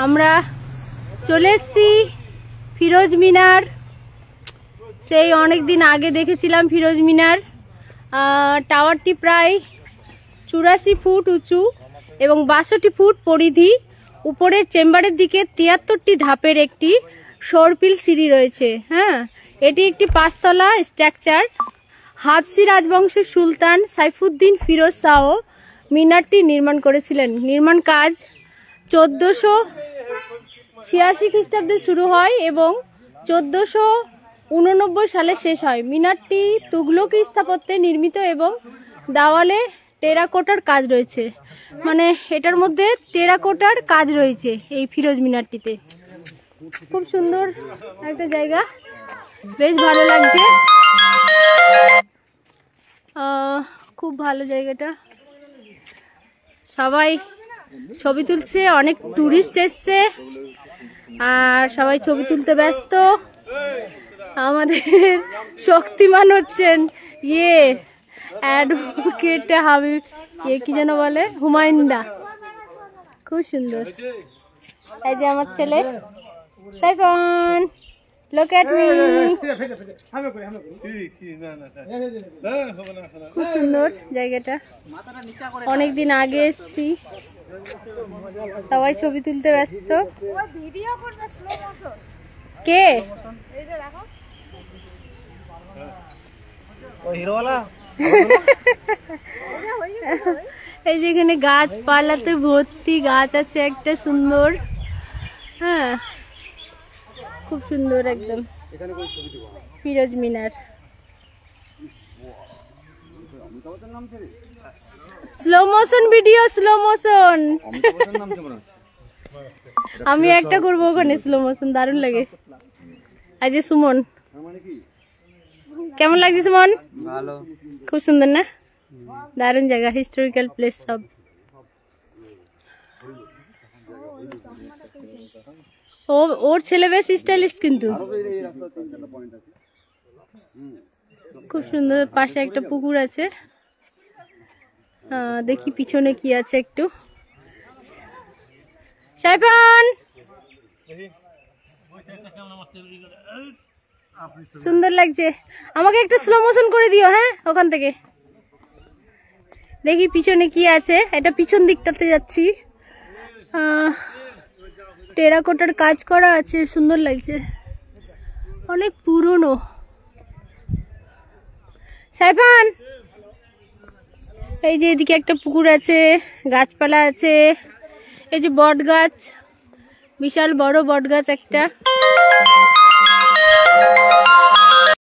আমরা চলে এসেছি ফিরোজ মিনার। সেই অনেক দিন আগে দেখেছিলাম ফিরোজ মিনার। টাওয়ারটি প্রায় 84 ফুট উঁচু এবং 62 ফুট পরিধি। উপরের চেম্বারের দিকে 73টি ধাপের একটি সরপিল সিঁড়ি রয়েছে। হ্যাঁ, এটি একটি 5 তলা স্ট্রাকচার। হাবসি রাজবংশের সুলতান সাইফুদ্দিন ফিরোজ শাহ মিনারটি নির্মাণ করেছিলেন। নির্মাণ কাজ 1486 খ্রিস্টাব্দে শুরু হয় এবং 1489 সালে শেষ হয়। মিনারটি তুগলকি স্থাপত্যে নির্মিত এবং দেওয়ালে টেরাকোটার কাজ রয়েছে। মানে এটার মধ্যে টেরাকোটার কাজ রয়েছে এই ফিরোজ মিনারটিতে। খুব সুন্দর একটা জায়গা, বেশ ভালো লাগছে। খুব ভালো জায়গাটা, সবাই ছবি তুলছে, অনেক টুরিস্ট এসছে আর সবাই ছবি তুলতে ব্যস্ত। আমাদের শক্তিমান হচ্ছেন অ্যাডভোকেট হাবিব, কি যেন বলে, হুমায়ুনদা। খুব সুন্দর। এই যে আমার ছেলে সাইফান, look at me। খুব সুন্দর জায়গাটা, অনেকদিন আগে এসছি, সবাই ছবি তুলতে ব্যস্ত। কে এই যেখানে গাছপালাতে ভর্তি, গাছ আছে একটা সুন্দর। হ্যাঁ, খুব সুন্দর একদম Firoz Minar. Slow motion video, slow motion. আমি একটা করবো ওখানে স্লো মোশন, দারুণ লাগে। আজ সুমন, কেমন লাগছে সুমন? ভালো, খুব সুন্দর না? দারুণ জায়গা, হিস্টোরিক্যাল প্লেস সব। ওর ছেলে বেশ স্টাইলিস্ট কিন্তু। খুব সুন্দর। পাশে একটা পুকুর আছে, দেখি পিছনে কি আছে একটু। সাইফান, সুন্দর লাগছে। আমাকে একটু স্লো মোশন করে দিও। হ্যাঁ, ওখান থেকে দেখি পিছনে কি আছে। এটা পিছন দিকটাতে যাচ্ছি। টেরাকোটার কাজ করা আছে, সুন্দর লাগছে, অনেক পুরনো। সাইফান, এই যে এদিকে একটা পুকুর আছে, গাছপালা আছে। এই যে বট গাছ, বিশাল বড় বট গাছ একটা।